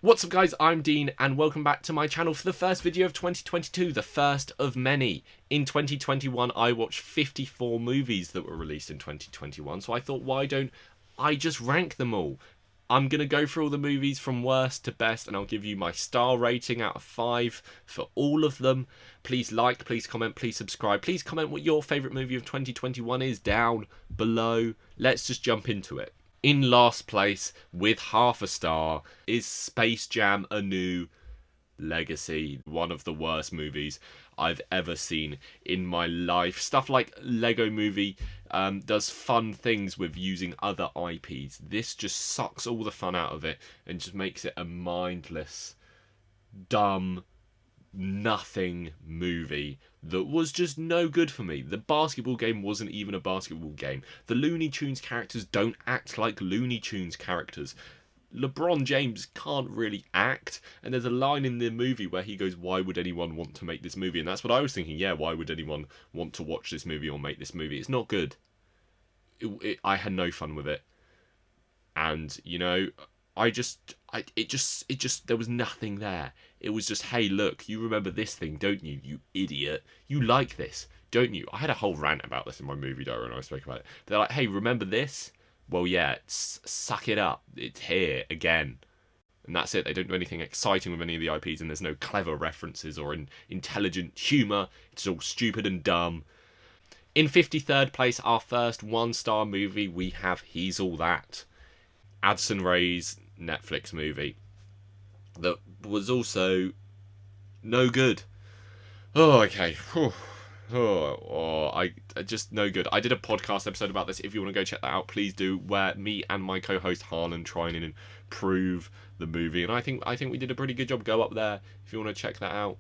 What's up guys, I'm Dean and welcome back to my channel for the first video of 2022, the first of many. In 2021 I watched 54 movies that were released in 2021, so I thought why don't I just rank them all? I'm going to go through all the movies from worst to best and I'll give you my star rating out of 5 for all of them. Please like, please comment, please subscribe. Please comment what your favourite movie of 2021 is down below. Let's just jump into it. In last place, with half a star, is Space Jam: A New Legacy. One of the worst movies I've ever seen in my life. Stuff like Lego Movie does fun things with using other IPs. This just sucks all the fun out of it and just makes it a mindless, dumb, nothing movie that was just no good for me. The basketball game wasn't even a basketball game. The Looney Tunes characters don't act like Looney Tunes characters. LeBron James can't really act, and there's a line in the movie where he goes, why would anyone want to make this movie? And that's what I was thinking, yeah, why would anyone want to watch this movie or make this movie? It's not good. I had no fun with it. And, you know, it just, there was nothing there. It was just, hey, look, you remember this thing, don't you, you idiot? You like this, don't you? I had a whole rant about this in my movie diary when I spoke about it. They're like, hey, remember this? Well, yeah, suck it up. It's here again. And that's it. They don't do anything exciting with any of the IPs, and there's no clever references or intelligent humour. It's all stupid and dumb. In 53rd place, our first one-star movie, we have Hes All That. Addison Rae's Netflix movie that was also no good. Oh, okay. I just no good. I did a podcast episode about this. If you want to go check that out, please do. Where me and my co-host Harlan try and improve the movie, and I think we did a pretty good job. Go up there if you want to check that out.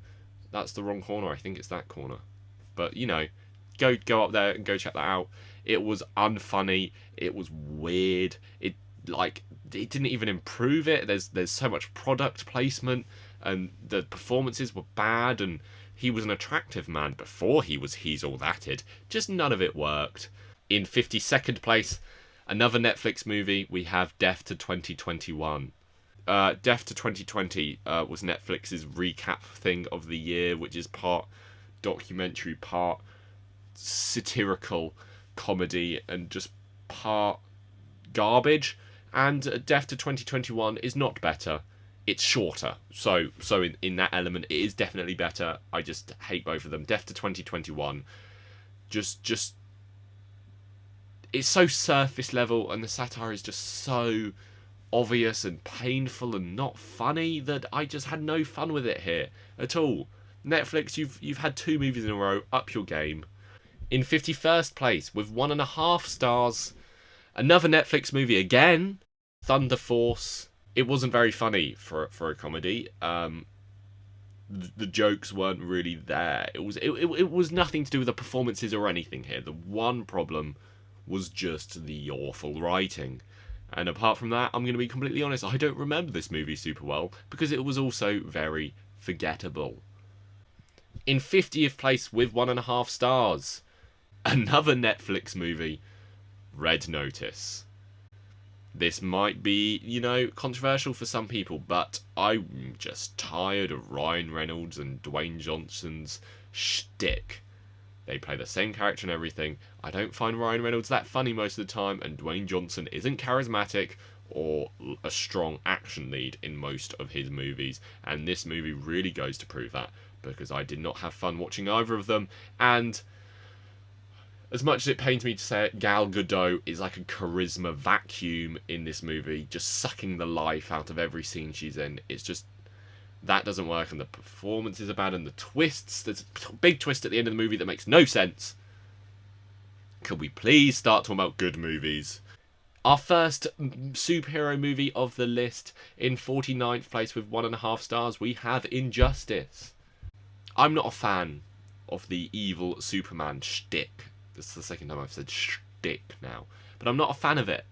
That's the wrong corner. I think it's that corner, but you know, go up there and go check that out. It was unfunny. It was weird. It didn't even improve it. There's so much product placement, and the performances were bad, and he was an attractive man before he was He's All Thatted. Just none of it worked. In 52nd place, another Netflix movie, we have Death to 2021. Death to 2020 was Netflix's recap thing of the year, which is part documentary, part satirical comedy, and just part garbage. And Death to 2021 is not better. It's shorter. So in that element, it is definitely better. I just hate both of them. Death to 2021, just it's so surface level, and the satire is just so obvious and painful and not funny that I just had no fun with it here at all. Netflix, you've had 2 movies in a row. Up your game. In 51st place, with 1.5 stars, another Netflix movie again, Thunder Force. It wasn't very funny for a comedy. The jokes weren't really there. It was nothing to do with the performances or anything here. The one problem was just the awful writing. And apart from that, I'm going to be completely honest, I don't remember this movie super well because it was also very forgettable. In 50th place with 1.5 stars, another Netflix movie, Red Notice. This might be, you know, controversial for some people, but I'm just tired of Ryan Reynolds and Dwayne Johnson's shtick. They play the same character and everything. I don't find Ryan Reynolds that funny most of the time, and Dwayne Johnson isn't charismatic or a strong action lead in most of his movies. And this movie really goes to prove that, because I did not have fun watching either of them. And as much as it pains me to say it, Gal Gadot is like a charisma vacuum in this movie, just sucking the life out of every scene she's in. It's just, that doesn't work, and the performances are bad, and the twists, there's a big twist at the end of the movie that makes no sense. Could we please start talking about good movies? Our first superhero movie of the list, in 49th place with 1.5 stars, we have Injustice. I'm not a fan of the evil Superman shtick. This is the second time I've said shtick now. But I'm not a fan of it.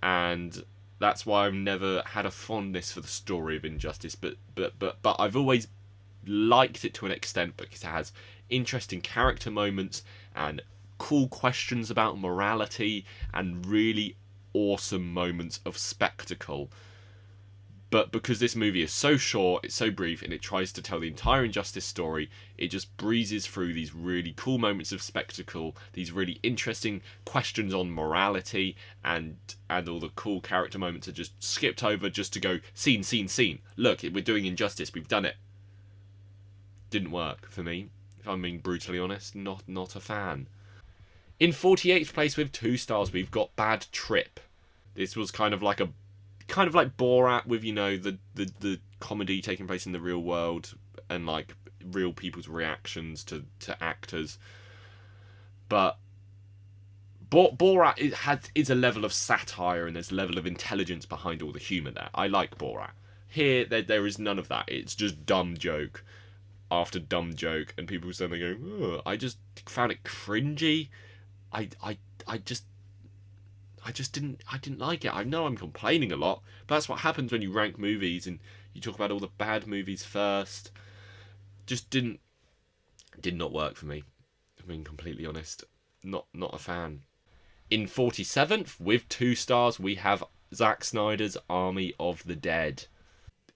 And that's why I've never had a fondness for the story of Injustice. But I've always liked it to an extent because it has interesting character moments and cool questions about morality and really awesome moments of spectacle. But because this movie is so short, it's so brief, and it tries to tell the entire Injustice story, it just breezes through these really cool moments of spectacle, these really interesting questions on morality, and all the cool character moments are just skipped over just to go, scene, scene, scene. Look, we're doing Injustice, we've done it. Didn't work for me, if I'm being brutally honest. Not a fan. In 48th place with 2 stars, we've got Bad Trip. This was kind of like Borat with, you know, the comedy taking place in the real world and like real people's reactions to actors. But Borat is a level of satire, and there's a level of intelligence behind all the humour there. I like Borat. Here, there is none of that. It's just dumb joke after dumb joke, and people stand there going, oh, I just found it cringy. I just didn't like it. I know I'm complaining a lot, but that's what happens when you rank movies and you talk about all the bad movies first. Just did not work for me. I'm being completely honest. Not a fan. In 47th, with 2 stars, we have Zack Snyder's Army of the Dead.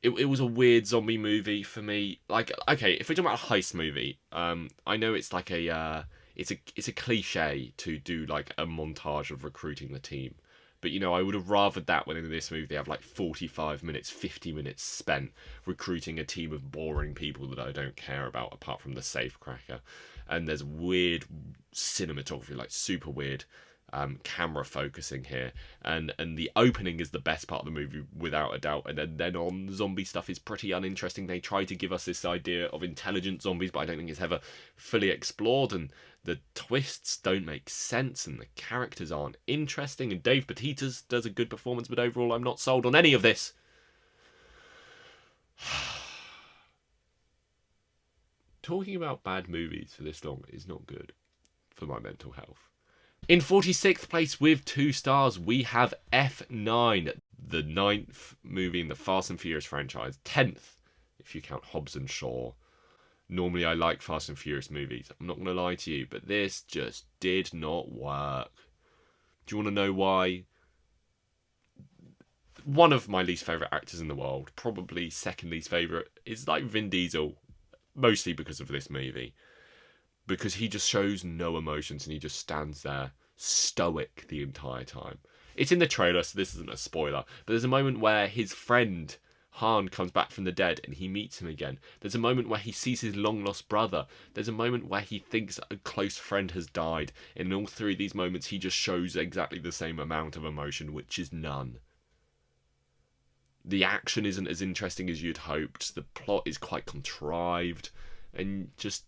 It was a weird zombie movie for me. Like, okay, if we're talking about a heist movie, I know it's like it's a cliche to do like a montage of recruiting the team, but you know, I would have rathered that when in this movie they have like 45 minutes, 50 minutes spent recruiting a team of boring people that I don't care about apart from the safecracker. And there's weird cinematography, like super weird camera focusing here, and the opening is the best part of the movie without a doubt, and then on zombie stuff is pretty uninteresting. They try to give us this idea of intelligent zombies, but I don't think it's ever fully explored, and the twists don't make sense, and the characters aren't interesting, and Dave Bautista does a good performance, but overall I'm not sold on any of this. Talking about bad movies for this long is not good for my mental health. In 46th place with 2 stars, we have F9, the 9th movie in the Fast and Furious franchise. 10th, if you count Hobbs and Shaw. Normally I like Fast and Furious movies, I'm not going to lie to you, but this just did not work. Do you want to know why? One of my least favourite actors in the world, probably second least favourite, is like Vin Diesel, mostly because of this movie. Because he just shows no emotions and he just stands there stoic the entire time. It's in the trailer, so this isn't a spoiler, but there's a moment where his friend Han comes back from the dead and he meets him again. There's a moment where he sees his long lost brother. There's a moment where he thinks a close friend has died. In all 3 of these moments he just shows exactly the same amount of emotion, which is none. The action isn't as interesting as you'd hoped. The plot is quite contrived, and just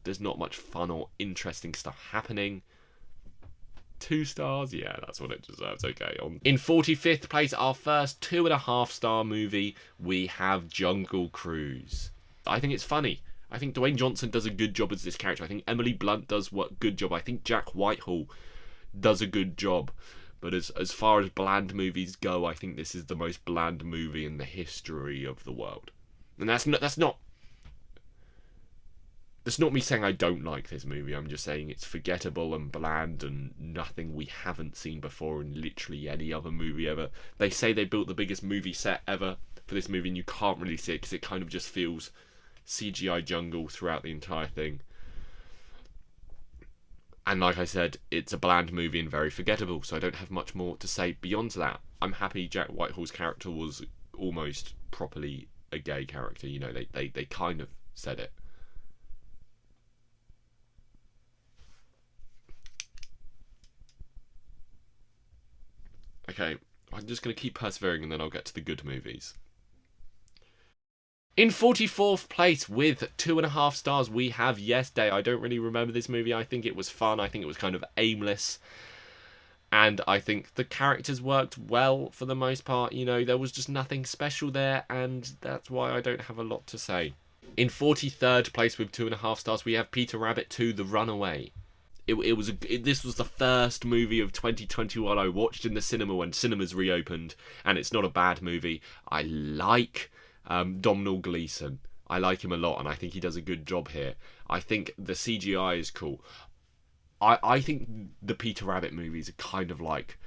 there's not much fun or interesting stuff happening. 2 stars? Yeah, that's what it deserves. Okay. In 45th place, our first 2.5 star movie, we have Jungle Cruise. I think it's funny. I think Dwayne Johnson does a good job as this character. I think Emily Blunt does a good job. I think Jack Whitehall does a good job. But as far as bland movies go, I think this is the most bland movie in the history of the world. And that's not me saying I don't like this movie. I'm just saying it's forgettable and bland and nothing we haven't seen before in literally any other movie ever. They say they built the biggest movie set ever for this movie, and you can't really see it because it kind of just feels CGI jungle throughout the entire thing. And like I said, it's a bland movie and very forgettable, so I don't have much more to say beyond that. I'm happy Jack Whitehall's character was almost properly a gay character. You know, they kind of said it. Okay, I'm just going to keep persevering and then I'll get to the good movies. In 44th place with 2.5 stars, we have Yes Day. I don't really remember this movie. I think it was fun. I think it was kind of aimless. And I think the characters worked well for the most part. You know, there was just nothing special there, and that's why I don't have a lot to say. In 43rd place with 2.5 stars, we have Peter Rabbit 2, The Runaway. This was the first movie of 2021 I watched in the cinema when cinemas reopened, and it's not a bad movie. I like Domhnall Gleeson. I like him a lot, and I think he does a good job here. I think the CGI is cool. I think the Peter Rabbit movies are kind of like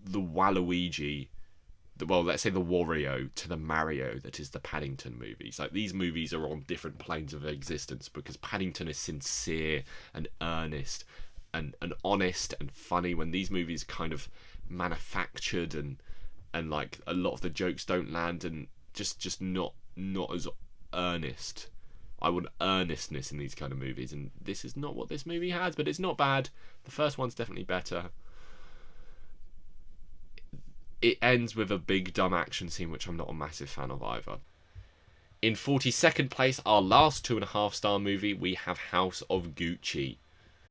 the Waluigi well, let's say the Wario to the Mario that is the Paddington movies. Like, these movies are on different planes of existence because Paddington is sincere and earnest and honest and funny, when these movies kind of manufactured and like a lot of the jokes don't land and just not as earnest. I want earnestness in these kind of movies, and this is not what this movie has, but it's not bad. The first one's definitely better. It ends with a big dumb action scene, which I'm not a massive fan of either. In 42nd place, our last 2.5-star movie, we have House of Gucci.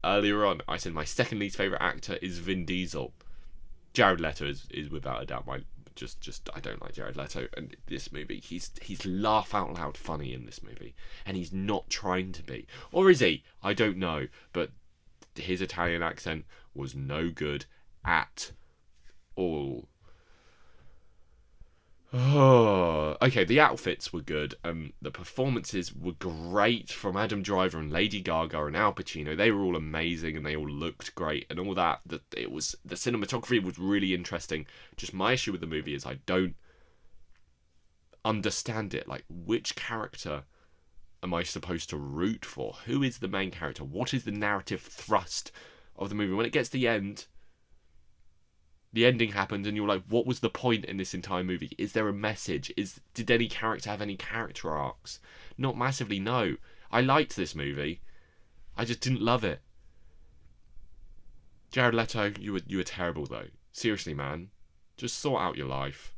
Earlier on, I said my second least favourite actor is Vin Diesel. Jared Leto is without a doubt my... Just I don't like Jared Leto, and this movie, he's laugh out loud funny in this movie, and he's not trying to be. Or is he? I don't know, but his Italian accent was no good at all. Oh, okay, the outfits were good. The performances were great from Adam Driver and Lady Gaga and Al Pacino. They were all amazing and they all looked great and all that. The cinematography was really interesting. Just my issue with the movie is I don't understand it. Like, which character am I supposed to root for? Who is the main character? What is the narrative thrust of the movie? When it gets to the end, the ending happens and you're like, what was the point in this entire movie? Is there a message? Did any character have any character arcs? Not massively, no. I liked this movie. I just didn't love it. Jared Leto, you were terrible though. Seriously, man. Just sort out your life.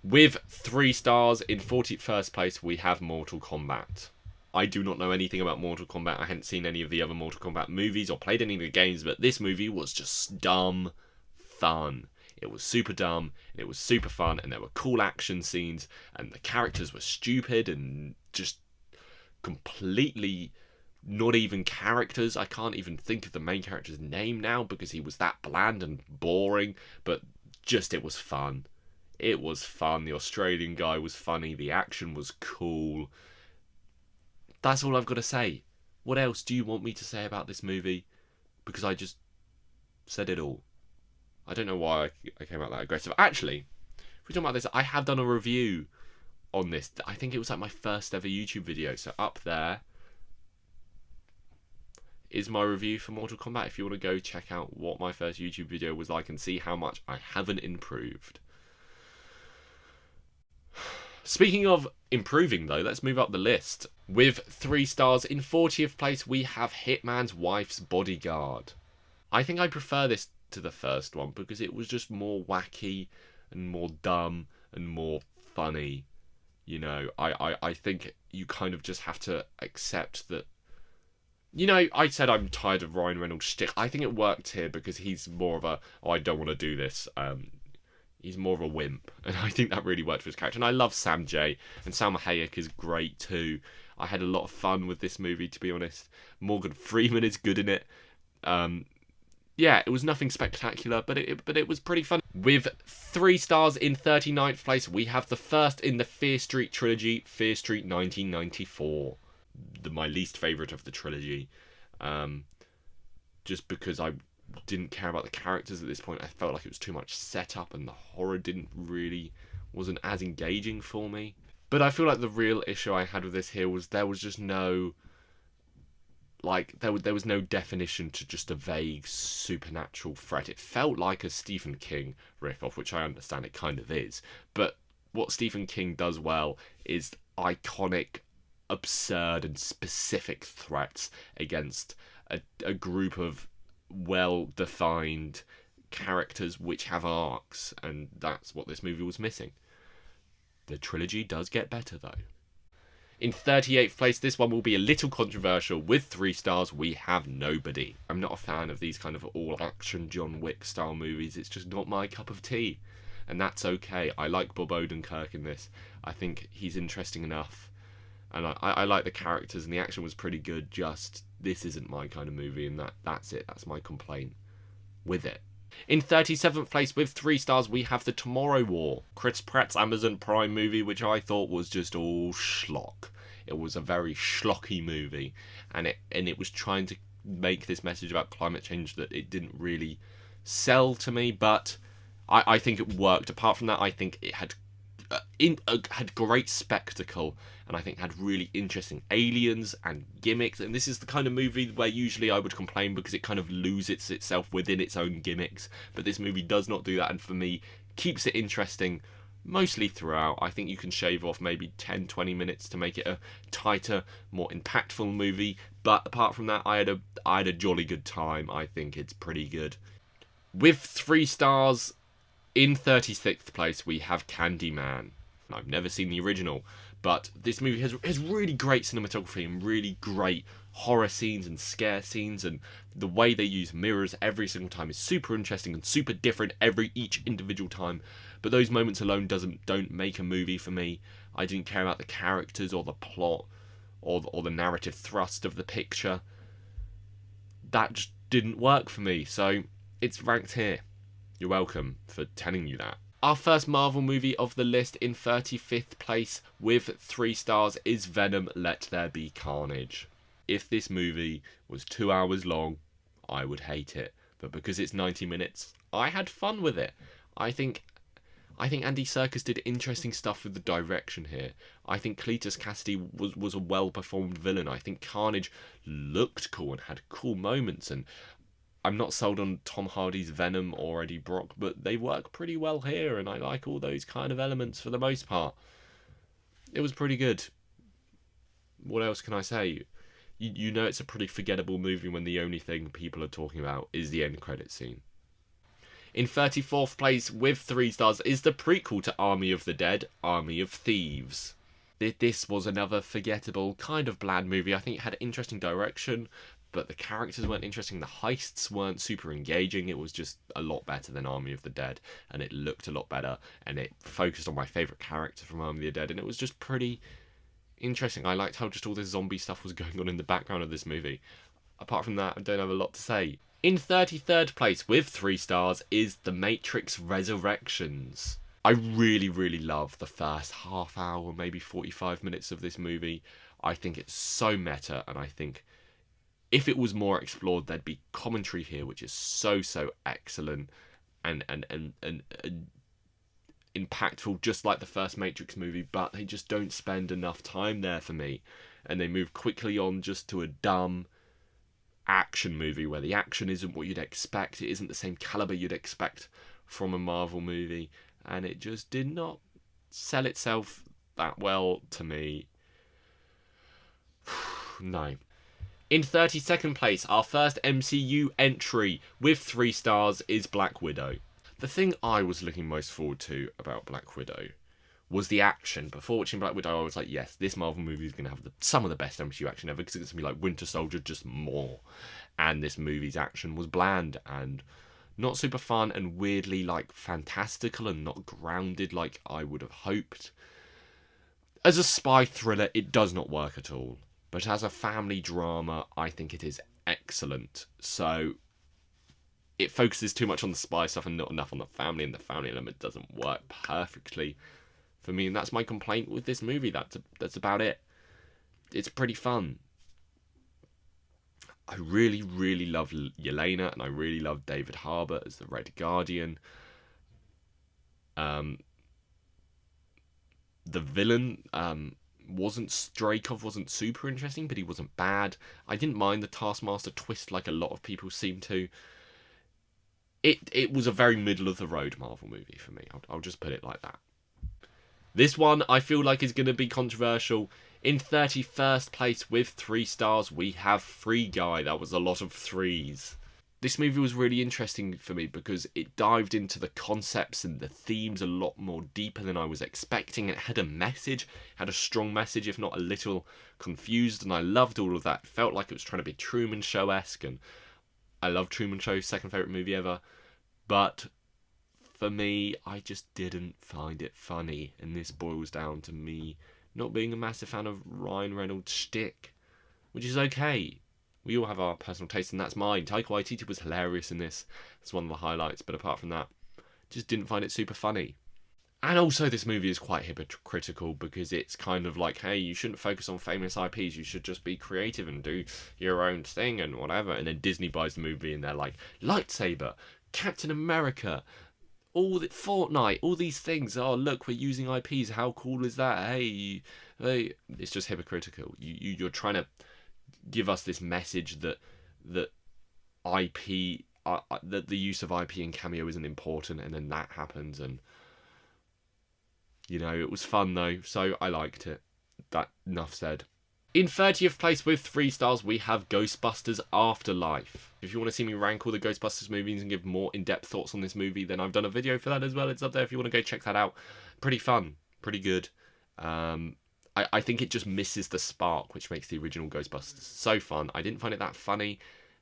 With 3 stars, in 41st place, we have Mortal Kombat. I do not know anything about Mortal Kombat. I hadn't seen any of the other Mortal Kombat movies or played any of the games, but this movie was just dumb fun. It was super dumb, and it was super fun, and there were cool action scenes, and the characters were stupid and just completely not even characters. I can't even think of the main character's name now because he was that bland and boring, but just it was fun. It was fun. The Australian guy was funny. The action was cool. That's all I've got to say. What else do you want me to say about this movie? Because I just said it all. I don't know why I came out that aggressive. Actually, if we're talking about this, I have done a review on this. I think it was like my first ever YouTube video. So up there is my review for Mortal Kombat. If you want to go check out what my first YouTube video was like and see how much I haven't improved. Speaking of improving though, let's move up the list. With 3 stars, in 40th place, we have Hitman's Wife's Bodyguard. I think I prefer this to the first one because it was just more wacky and more dumb and more funny. You know, I think you kind of just have to accept that. You know, I said I'm tired of Ryan Reynolds' shtick. I think it worked here because he's more of a, oh, I don't want to do this. He's more of a wimp, and I think that really worked for his character. And I love Sam J, and Salma Hayek is great too. I had a lot of fun with this movie, to be honest. Morgan Freeman is good in it. Yeah, it was nothing spectacular, but it was pretty fun. With 3 stars, in 39th place, we have the first in the Fear Street trilogy, Fear Street 1994. My least favourite of the trilogy. Just because I didn't care about the characters at this point. I felt like it was too much setup and the horror wasn't as engaging for me. But I feel like the real issue I had with this here was there was just no... Like, there was no definition to just a vague supernatural threat. It felt like a Stephen King riff-off, which I understand it kind of is. But what Stephen King does well is iconic, absurd, and specific threats against a group of well-defined characters which have arcs. And that's what this movie was missing. The trilogy does get better, though. In 38th place, this one will be a little controversial. With 3 stars, we have Nobody. I'm not a fan of these kind of all-action John Wick style movies. It's just not my cup of tea. And that's okay. I like Bob Odenkirk in this. I think he's interesting enough. And I like the characters, and the action was pretty good. Just, this isn't my kind of movie, and that's it. That's my complaint with it. In 37th place, with 3 stars, we have The Tomorrow War, Chris Pratt's Amazon Prime movie, which I thought was just all schlock. It was a very schlocky movie, and it was trying to make this message about climate change that it didn't really sell to me, but I think it worked. Apart from that, I think it had had great spectacle, and I think had really interesting aliens and gimmicks. And this is the kind of movie where usually I would complain because it kind of loses itself within its own gimmicks. But this movie does not do that, and for me, keeps it interesting mostly throughout. I think you can shave off maybe 10-20 minutes to make it a tighter, more impactful movie. But apart from that, I had a jolly good time. I think it's pretty good. With 3 stars, in 36th place, we have Candyman. I've never seen the original, but this movie has really great cinematography and really great horror scenes and scare scenes, and the way they use mirrors every single time is super interesting and super different each individual time. But those moments alone don't make a movie for me. I didn't care about the characters or the plot or the narrative thrust of the picture. That just didn't work for me, so it's ranked here. You're welcome for telling you that. Our first Marvel movie of the list, in 35th place with 3 stars, is Venom: Let There Be Carnage. If this movie was 2 hours long, I would hate it. But because it's 90 minutes, I had fun with it. I think Andy Serkis did interesting stuff with the direction here. I think Cletus Cassidy was a well-performed villain. I think Carnage looked cool and had cool moments, and I'm not sold on Tom Hardy's Venom or Eddie Brock, but they work pretty well here, and I like all those kind of elements for the most part. It was pretty good. What else can I say? You know it's a pretty forgettable movie when the only thing people are talking about is the end credit scene. In 34th place with 3 stars is the prequel to Army of the Dead, Army of Thieves. This was another forgettable, kind of bland movie. I think it had interesting direction, but the characters weren't interesting. The heists weren't super engaging. It was just a lot better than Army of the Dead, and it looked a lot better, and it focused on my favourite character from Army of the Dead, and it was just pretty interesting. I liked how just all this zombie stuff was going on in the background of this movie. Apart from that, I don't have a lot to say. In 33rd place with 3 stars is The Matrix Resurrections. I really, really love the first half hour, maybe 45 minutes of this movie. I think it's so meta, and I think if it was more explored, there'd be commentary here, which is so excellent and impactful, just like the first Matrix movie, but they just don't spend enough time there for me. And they move quickly on just to a dumb action movie where the action isn't what you'd expect. It isn't the same caliber you'd expect from a Marvel movie, and it just did not sell itself that well to me. No. In 32nd place, our first MCU entry with 3 stars is Black Widow. The thing I was looking most forward to about Black Widow was the action. Before watching Black Widow, I was like, yes, this Marvel movie is going to have some of the best MCU action ever, because it's going to be like Winter Soldier, just more. And this movie's action was bland and not super fun, and weirdly like fantastical and not grounded like I would have hoped. As a spy thriller, it does not work at all. But as a family drama, I think it is excellent. So it focuses too much on the spy stuff and not enough on the family, and the family element doesn't work perfectly for me, and that's my complaint with this movie. That's about it. It's pretty fun. I really, really love Yelena, and I really love David Harbour as the Red Guardian. The villain Straykov wasn't super interesting, but he wasn't bad. I didn't mind the Taskmaster twist like a lot of people seem to. It was a very middle of the road Marvel movie for me. I'll just put it like that. This one I feel like is going to be controversial. In 31st place with 3 stars, we have Free Guy. That was a lot of 3s. This movie was really interesting for me because it dived into the concepts and the themes a lot more deeper than I was expecting. It had a message, had a strong message, if not a little confused, and I loved all of that. It felt like it was trying to be Truman Show-esque, and I love Truman Show, second favourite movie ever. But for me, I just didn't find it funny, and this boils down to me not being a massive fan of Ryan Reynolds' shtick, which is okay. We all have our personal taste, and that's mine. Taika Waititi was hilarious in this. It's one of the highlights, but apart from that, just didn't find it super funny. And also, this movie is quite hypocritical because it's kind of like, hey, you shouldn't focus on famous IPs, you should just be creative and do your own thing and whatever. And then Disney buys the movie and they're like, lightsaber, Captain America, all the Fortnite, all these things. Oh, look, we're using IPs. How cool is that? Hey, it's just hypocritical. You're trying to give us this message that IP, that the use of IP in Cameo isn't important, and then that happens, and it was fun though, so I liked it. That enough said. In 30th place with 3 stars, we have Ghostbusters Afterlife. If you want to see me rank all the Ghostbusters movies and give more in-depth thoughts on this movie, then I've done a video for that as well. It's up there if you want to go check that out. Pretty fun, pretty good. I think it just misses the spark, which makes the original Ghostbusters so fun. I didn't find it that funny,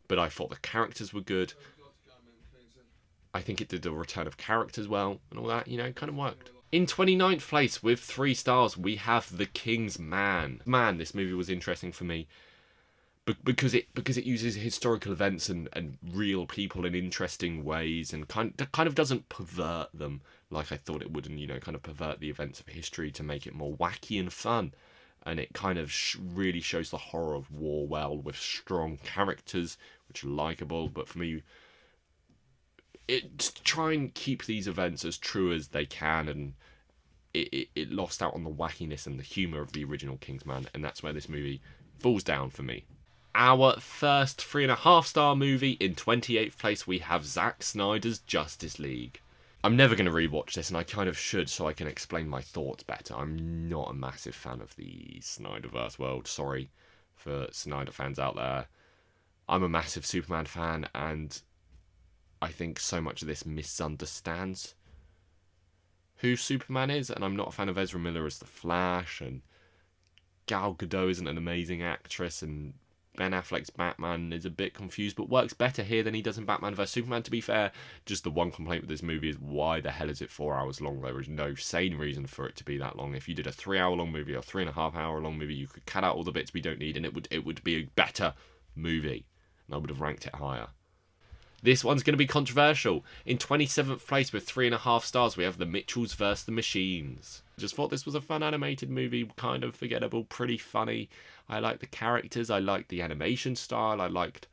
but I thought the characters were good. I think it did the return of characters well, and all that, kind of worked. In 29th place with 3 stars, we have The King's Man. Man, this movie was interesting for me because it uses historical events and real people in interesting ways, and kind of doesn't pervert them like I thought it would, and kind of pervert the events of history to make it more wacky and fun. And it kind of really shows the horror of war well, with strong characters which are likable. But for me, try and keep these events as true as they can, and it lost out on the wackiness and the humour of the original Kingsman, and that's where this movie falls down for me. Our first 3.5-star movie, in 28th place, we have Zack Snyder's Justice League. I'm never going to rewatch this, and I kind of should so I can explain my thoughts better. I'm not a massive fan of the Snyderverse world. Sorry for Snyder fans out there. I'm a massive Superman fan, and I think so much of this misunderstands who Superman is, and I'm not a fan of Ezra Miller as the Flash, and Gal Gadot isn't an amazing actress, and Ben Affleck's Batman is a bit confused, but works better here than he does in Batman vs Superman. To be fair, just the one complaint with this movie is, why the hell is it 4 hours long? There is no sane reason for it to be that long. If you did a 3-hour-long movie or 3.5-hour-long movie, you could cut out all the bits we don't need, and it would be a better movie, and I would have ranked it higher. This one's going to be controversial. In 27th place with 3.5 stars, we have The Mitchells vs. the Machines. Just thought this was a fun animated movie, kind of forgettable, pretty funny. I liked the characters, I liked the animation style, I liked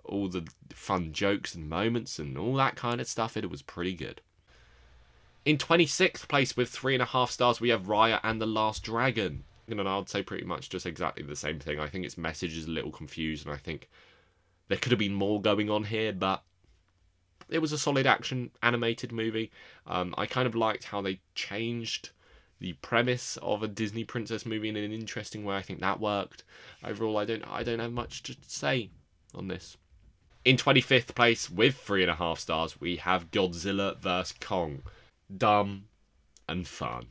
all the fun jokes and moments and all that kind of stuff. It was pretty good. In 26th place with 3.5 stars, we have Raya and the Last Dragon. And I'd say pretty much just exactly the same thing. I think its message is a little confused, and I think there could have been more going on here, but it was a solid action animated movie. I kind of liked how they changed the premise of a Disney princess movie in an interesting way. I think that worked. Overall, I don't have much to say on this. In 25th place with 3.5 stars, we have Godzilla vs Kong. Dumb and fun.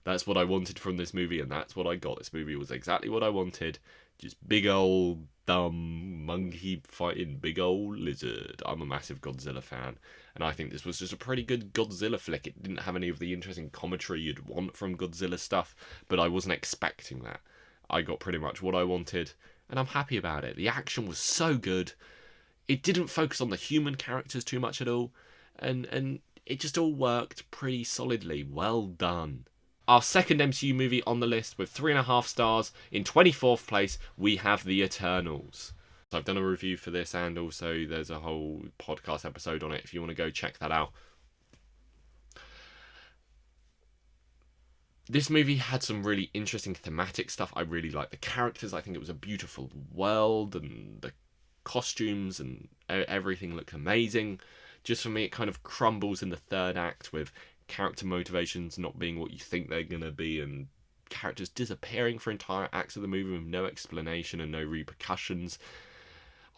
That's what I wanted from this movie, and that's what I got. This movie was exactly what I wanted. Just big old dumb monkey fighting big old lizard. I'm a massive Godzilla fan, and I think this was just a pretty good Godzilla flick. It didn't have any of the interesting commentary you'd want from Godzilla stuff, but I wasn't expecting that. I got pretty much what I wanted, and I'm happy about it. The action was so good. It didn't focus on the human characters too much at all, and it just all worked pretty solidly. Well done. Our second MCU movie on the list with 3.5 stars. In 24th place, we have The Eternals. So I've done a review for this, and also there's a whole podcast episode on it if you want to go check that out. This movie had some really interesting thematic stuff. I really liked the characters. I think it was a beautiful world, and the costumes and everything looked amazing. Just for me, it kind of crumbles in the third act with character motivations not being what you think they're going to be, and characters disappearing for entire acts of the movie with no explanation and no repercussions.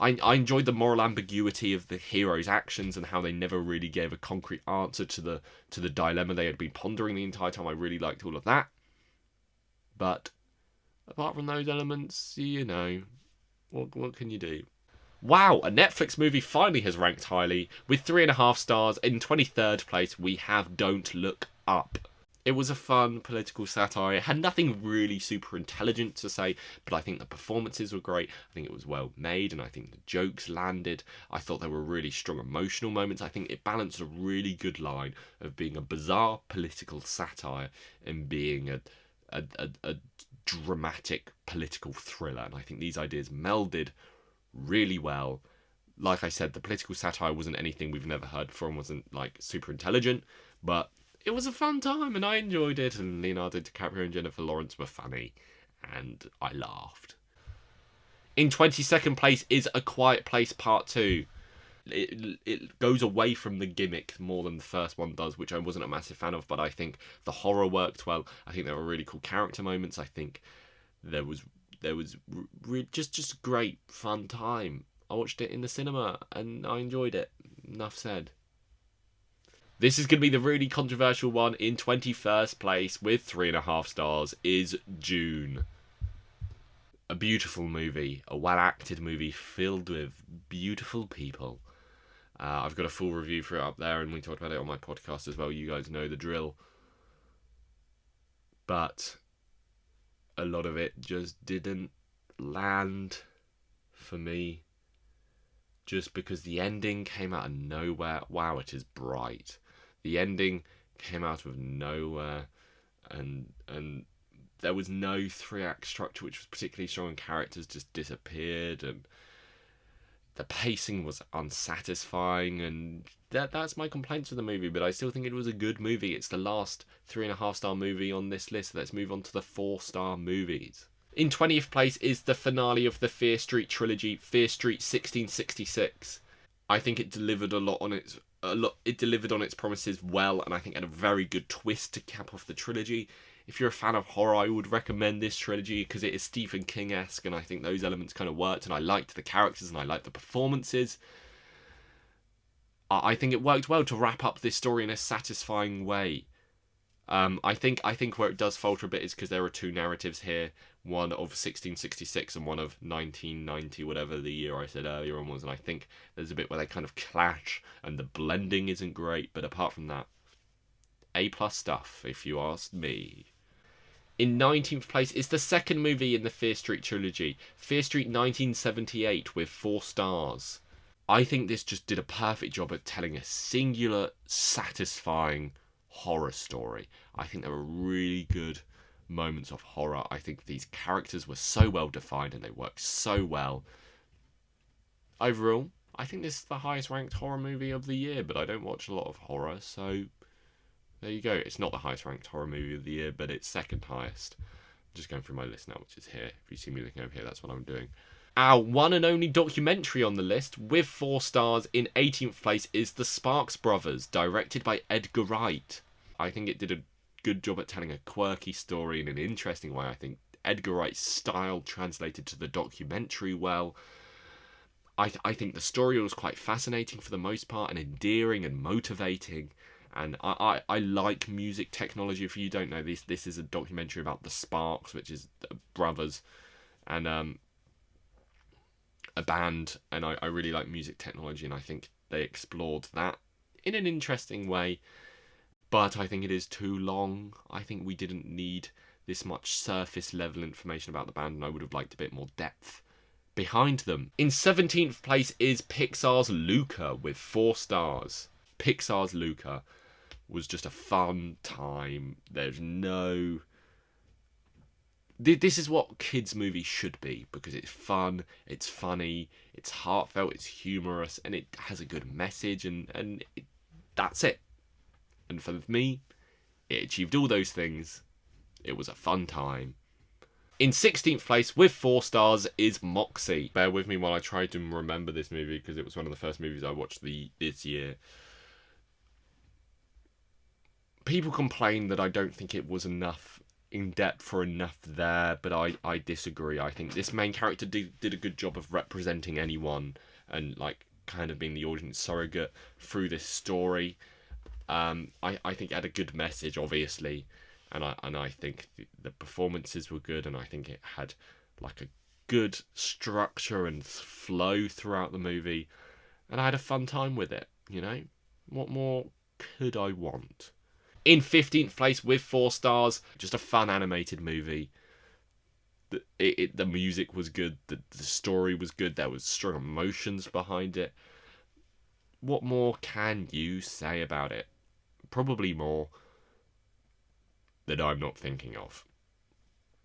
I enjoyed the moral ambiguity of the hero's actions and how they never really gave a concrete answer to the dilemma they had been pondering the entire time. I really liked all of that. But apart from those elements, what can you do? Wow, a Netflix movie finally has ranked highly. With 3.5 stars, in 23rd place, we have Don't Look Up. It was a fun political satire. It had nothing really super intelligent to say, but I think the performances were great. I think it was well made, and I think the jokes landed. I thought there were really strong emotional moments. I think it balanced a really good line of being a bizarre political satire and being a dramatic political thriller. And I think these ideas melded really well. Like I said, the political satire wasn't anything we've never heard before and wasn't, like, super intelligent, but it was a fun time and I enjoyed it, and Leonardo DiCaprio and Jennifer Lawrence were funny, and I laughed. In 22nd place is A Quiet Place Part 2. It goes away from the gimmick more than the first one does, which I wasn't a massive fan of, but I think the horror worked well. I think there were really cool character moments. I think there was just a great fun time. I watched it in the cinema and I enjoyed it. Enough said. This is going to be the really controversial one. In 21st place with 3.5 stars is June. A beautiful movie, a well-acted movie filled with beautiful people. I've got a full review for it up there, and we talked about it on my podcast as well. You guys know the drill. But a lot of it just didn't land for me. Just because the ending came out of nowhere. Wow, it is bright. The ending came out of nowhere, and there was no 3-act structure which was particularly strong, and characters just disappeared, and the pacing was unsatisfying, and that's my complaints with the movie, but I still think it was a good movie. It's the last 3.5 star movie on this list. Let's move on to the 4-star movies. In 20th place is the finale of the Fear Street trilogy, Fear Street 1666. I think it delivered it delivered on its promises well, and I think it had a very good twist to cap off the trilogy. If you're a fan of horror, I would recommend this trilogy because it is Stephen King-esque, and I think those elements kind of worked, and I liked the characters and I liked the performances. I think it worked well to wrap up this story in a satisfying way. I think where it does falter a bit is because there are two narratives here, one of 1666 and one of 1990, whatever the year I said earlier on was, and I think there's a bit where they kind of clash and the blending isn't great, but apart from that, A+ stuff, if you ask me. In 19th place is the second movie in the Fear Street trilogy, Fear Street 1978 with 4 stars. I think this just did a perfect job at telling a singular, satisfying horror story. I think there were really good moments of horror. I think these characters were so well defined and they worked so well. Overall, I think this is the highest ranked horror movie of the year, but I don't watch a lot of horror, so there you go. It's not the highest ranked horror movie of the year, but it's second highest. I'm just going through my list now, which is here. If you see me looking over here, that's what I'm doing. Our one and only documentary on the list, with 4 stars in 18th place, is The Sparks Brothers, directed by Edgar Wright. I think it did a good job at telling a quirky story in an interesting way. I think Edgar Wright's style translated to the documentary well. I think the story was quite fascinating for the most part, and endearing and motivating. And I like music technology. If you don't know this is a documentary about the Sparks, which is brothers, and a band. And I really like music technology, and I think they explored that in an interesting way. But I think it is too long. I think we didn't need this much surface level information about the band, and I would have liked a bit more depth behind them. In 17th place is Pixar's Luca with 4 stars. Pixar's Luca was just a fun time. There's no... This is what kids' movies should be, because it's fun, it's funny, it's heartfelt, it's humorous, and it has a good message, and that's it. And for me, it achieved all those things. It was a fun time. In 16th place, with 4 stars, is Moxie. Bear with me while I try to remember this movie, because it was one of the first movies I watched this year. People complain that I don't think it was enough in depth or enough there, but I disagree. I think this main character did a good job of representing anyone and like kind of being the audience surrogate through this story. I think it had a good message, obviously, and I think the performances were good, and I think it had like a good structure and flow throughout the movie, and I had a fun time with it. You know, what more could I want? In 15th place with 4 stars, just a fun animated movie. The music was good, the story was good, there was strong emotions behind it. What more can you say about it? Probably more that I'm not thinking of.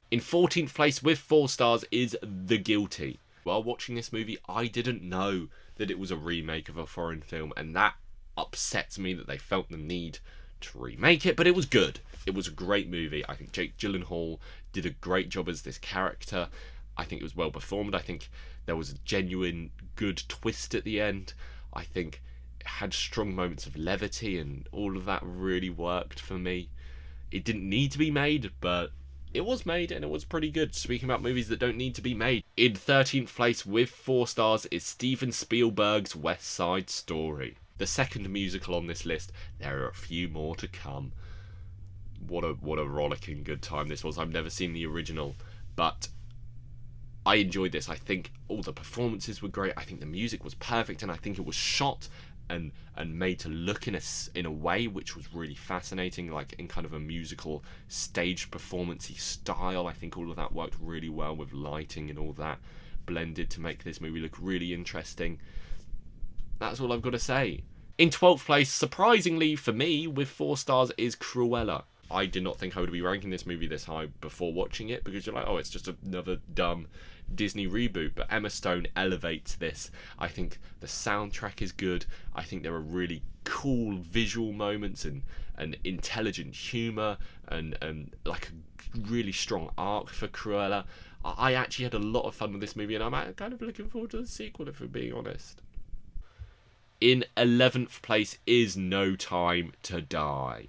In 14th place with 4 stars is The Guilty. While watching this movie, I didn't know that it was a remake of a foreign film, and that upsets me that they felt the need to remake it, but it was good. It was a great movie. I think Jake Gyllenhaal did a great job as this character. I think it was well performed. I think there was a genuine good twist at the end. I think it had strong moments of levity, and all of that really worked for me. It didn't need to be made, but it was made, and it was pretty good. Speaking about movies that don't need to be made, in 13th place with 4 stars is Steven Spielberg's West Side Story. The second musical on this list. There are a few more to come. What a rollicking good time this was. I've never seen the original, but I enjoyed this. I think all the performances were great. I think the music was perfect, and I think it was shot and made to look in a way which was really fascinating, like in kind of a musical stage performance-y style. I think all of that worked really well with lighting and all that blended to make this movie look really interesting. That's all I've got to say. In 12th place, surprisingly for me, with 4 stars, is Cruella. I did not think I would be ranking this movie this high before watching it, because you're like, oh, it's just another dumb Disney reboot, but Emma Stone elevates this. I think the soundtrack is good. I think there are really cool visual moments and intelligent humour and like a really strong arc for Cruella. I actually had a lot of fun with this movie, and I'm kind of looking forward to the sequel, if we're being honest. In 11th place is No Time to Die.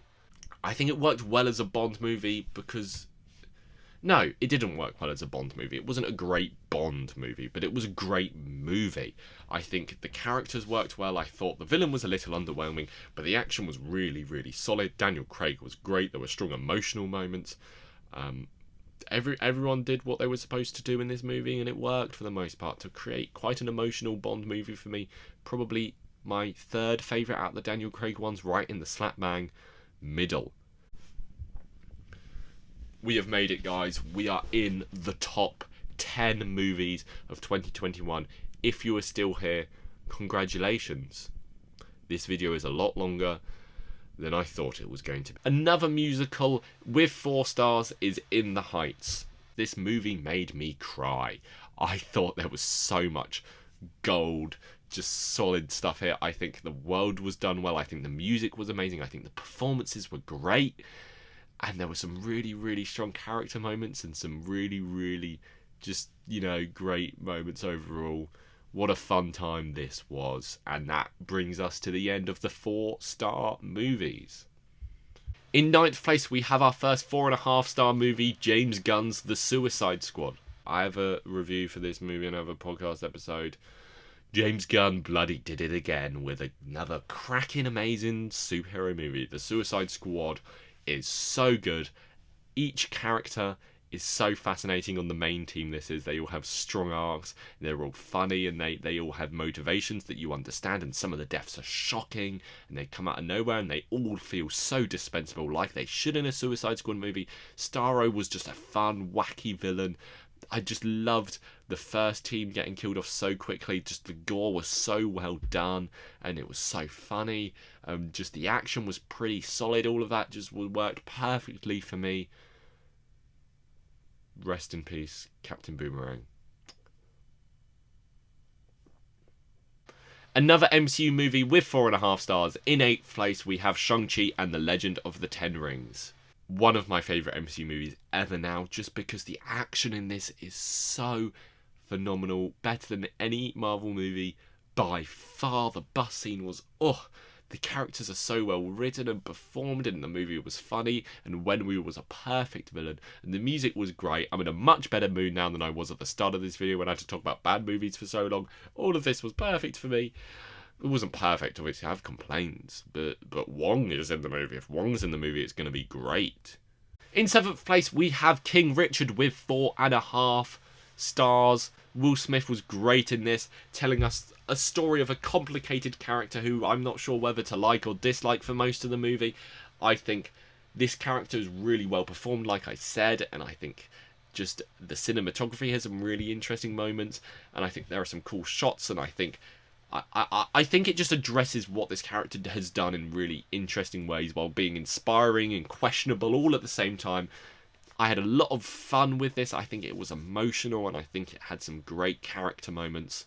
I think it worked well as a Bond movie because... No, it didn't work well as a Bond movie. It wasn't a great Bond movie, but it was a great movie. I think the characters worked well. I thought the villain was a little underwhelming, but the action was really, really solid. Daniel Craig was great. There were strong emotional moments. Everyone did what they were supposed to do in this movie, and it worked for the most part to create quite an emotional Bond movie for me. Probably my third favourite out of the Daniel Craig ones, right in the slap bang middle. We have made it, guys. We are in the top 10 movies of 2021. If you are still here, congratulations. This video is a lot longer than I thought it was going to be. Another musical with 4 stars is In the Heights. This movie made me cry. I thought there was so much gold, just solid stuff here. I think the world was done well. I think the music was amazing. I think the performances were great. And there were some really, really strong character moments and some really, really just, great moments overall. What a fun time this was. And that brings us to the end of the 4-star movies. In 9th place, we have our first 4.5-star movie, James Gunn's The Suicide Squad. I have a review for this movie and I have a podcast episode. James Gunn bloody did it again with another cracking, amazing superhero movie. The Suicide Squad is so good. Each character is so fascinating on the main team. They all have strong arcs, they're all funny, and they all have motivations that you understand, and some of the deaths are shocking and they come out of nowhere, and they all feel so dispensable, like they should in a Suicide Squad movie. Starro was just a fun, wacky villain. I just loved the first team getting killed off so quickly. Just the gore was so well done, and it was so funny. Just the action was pretty solid. All of that just worked perfectly for me. Rest in peace, Captain Boomerang. Another MCU movie with 4.5 stars. In 8th place, we have Shang-Chi and the Legend of the Ten Rings. One of my favourite MCU movies ever now, just because the action in this is so phenomenal. Better than any Marvel movie by far. The bus scene was, the characters are so well written and performed, and the movie was funny, and Wenwu was a perfect villain, and the music was great. I'm in a much better mood now than I was at the start of this video when I had to talk about bad movies for so long. All of this was perfect for me. It wasn't perfect, obviously, I have complaints, but Wong is in the movie. If Wong's in the movie, it's going to be great. In 7th place, we have King Richard with 4.5 stars. Will Smith was great in this, telling us a story of a complicated character who I'm not sure whether to like or dislike for most of the movie. I think this character is really well performed, like I said, and I think just the cinematography has some really interesting moments, and I think there are some cool shots, and I think it just addresses what this character has done in really interesting ways while being inspiring and questionable all at the same time. I had a lot of fun with this. I think it was emotional, and I think it had some great character moments.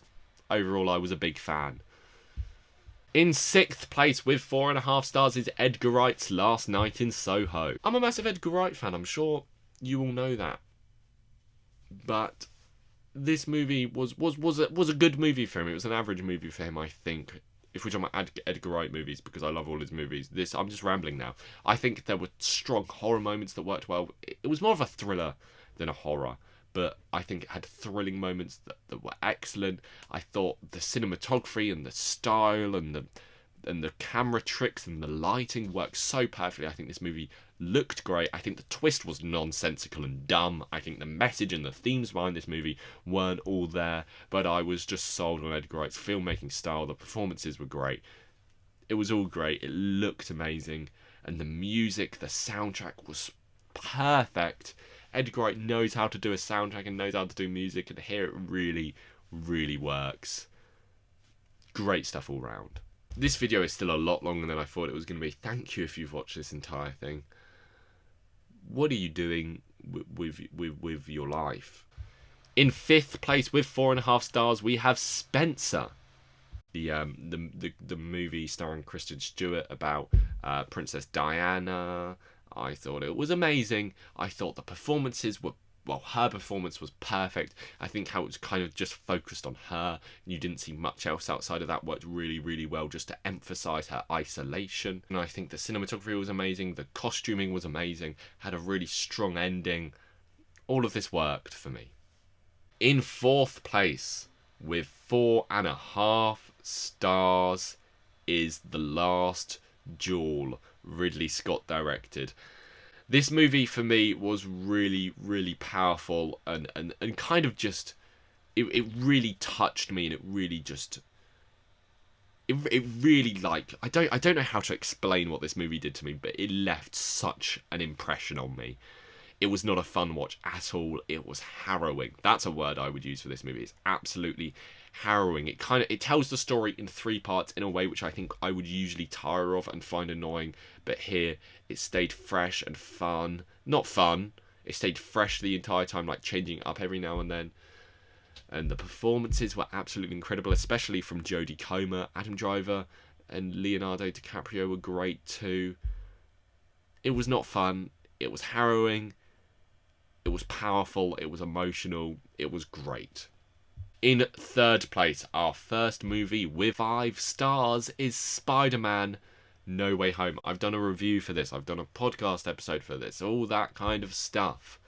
Overall, I was a big fan. In 6th place with 4.5 stars is Edgar Wright's Last Night in Soho. I'm a massive Edgar Wright fan, I'm sure you all know that. But this movie was a good movie for him. It was an average movie for him, I think. If we're talking about Edgar Wright movies, because I love all his movies. I'm just rambling now. I think there were strong horror moments that worked well. It was more of a thriller than a horror, but I think it had thrilling moments that were excellent. I thought the cinematography and the style and the camera tricks and the lighting worked so perfectly. I think this movie looked great. I think the twist was nonsensical and dumb. I think the message and the themes behind this movie weren't all there, but I was just sold on Edgar Wright's filmmaking style. The performances were great. It was all great. It looked amazing. And the music, the soundtrack was perfect. Edgar Wright knows how to do a soundtrack and knows how to do music, and here it really, really works. Great stuff all round. This video is still a lot longer than I thought it was going to be. Thank you if you've watched this entire thing. What are you doing with your life? In 5th place with 4.5 stars, we have Spencer. The movie starring Kristen Stewart about Princess Diana. I thought it was amazing. I thought the performances were... Well, her performance was perfect. I think how it was kind of just focused on her, and you didn't see much else outside of that, worked really, really well just to emphasise her isolation. And I think the cinematography was amazing, the costuming was amazing, had a really strong ending. All of this worked for me. In 4th place, with 4.5 stars, is The Last Duel, Ridley Scott directed. This movie, for me, was really, really powerful and kind of just... It really touched me, and it really just... It really, like... I don't know how to explain what this movie did to me, but it left such an impression on me. It was not a fun watch at all. It was harrowing. That's a word I would use for this movie. It's absolutely harrowing. It tells the story in 3 parts in a way which I think I would usually tire of and find annoying, but here it stayed fresh and fun. Not fun. It stayed fresh the entire time, like changing up every now and then. And the performances were absolutely incredible, especially from Jodie Comer. Adam Driver and Leonardo DiCaprio were great too. It was not fun. It was harrowing. It was powerful. It was emotional. It was great. In 3rd place, our first movie with 5 stars is Spider-Man No Way Home. I've done a review for this. I've done a podcast episode for this. All that kind of stuff.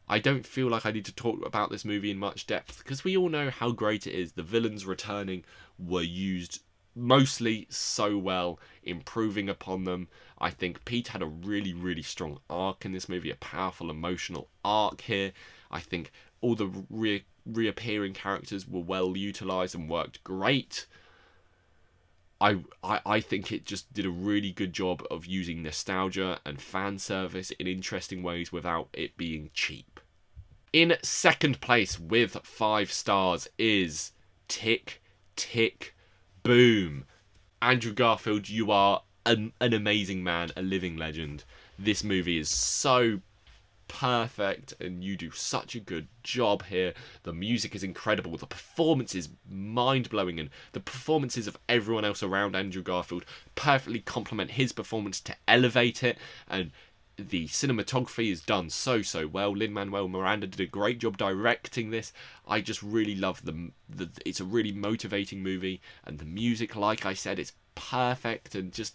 I don't feel like I need to talk about this movie in much depth, because we all know how great it is. The villains returning were used mostly so well, improving upon them. I think Pete had a really, really strong arc in this movie, a powerful emotional arc here. I think all the reappearing characters were well utilised and worked great. I think it just did a really good job of using nostalgia and fan service in interesting ways without it being cheap. In 2nd place with 5 stars is Tick, Tick, Boom. Andrew Garfield, you are an amazing man, a living legend. This movie is so perfect and you do such a good job here. The music is incredible, the performance is mind-blowing, and the performances of everyone else around Andrew Garfield perfectly complement his performance to elevate it, and the cinematography is done so well. Lin-Manuel Miranda did a great job directing this. I just really love it's a really motivating movie, and the music, like I said, it's perfect, and just...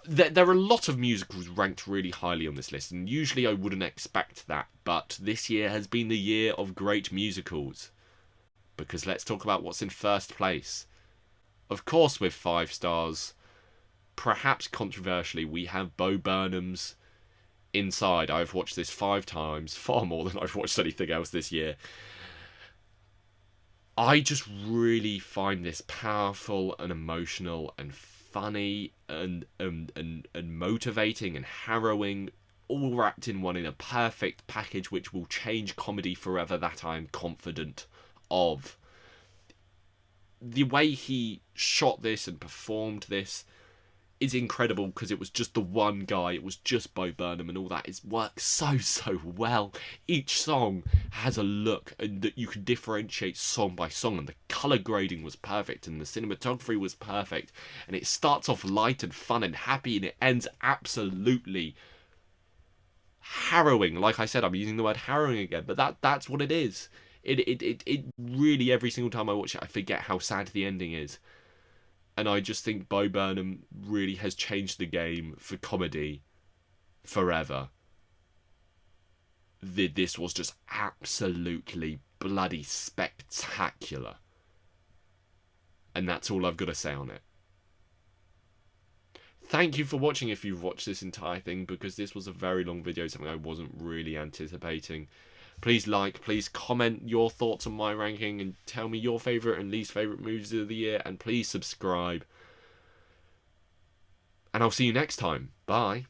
There are a lot of musicals ranked really highly on this list, and usually I wouldn't expect that, but this year has been the year of great musicals. Because let's talk about what's in 1st place. Of course, with 5 stars, perhaps controversially, we have Bo Burnham's Inside. I've watched this 5 times, far more than I've watched anything else this year. I just really find this powerful and emotional and funny and motivating and harrowing, all wrapped in one, in a perfect package which will change comedy forever, that I'm confident of. The way he shot this and performed this, is incredible because it was just the one guy, it was just Bo Burnham, and all that is worked so well. Each song has a look and that you can differentiate song by song, and the colour grading was perfect and the cinematography was perfect, and it starts off light and fun and happy and it ends absolutely harrowing. Like I said, I'm using the word harrowing again, but that's what it is. It really, every single time I watch it, I forget how sad the ending is. And I just think Bo Burnham really has changed the game for comedy forever. This was just absolutely bloody spectacular. And that's all I've got to say on it. Thank you for watching if you've watched this entire thing, because this was a very long video, something I wasn't really anticipating. Please like, please comment your thoughts on my ranking and tell me your favourite and least favourite movies of the year, and please subscribe. And I'll see you next time. Bye.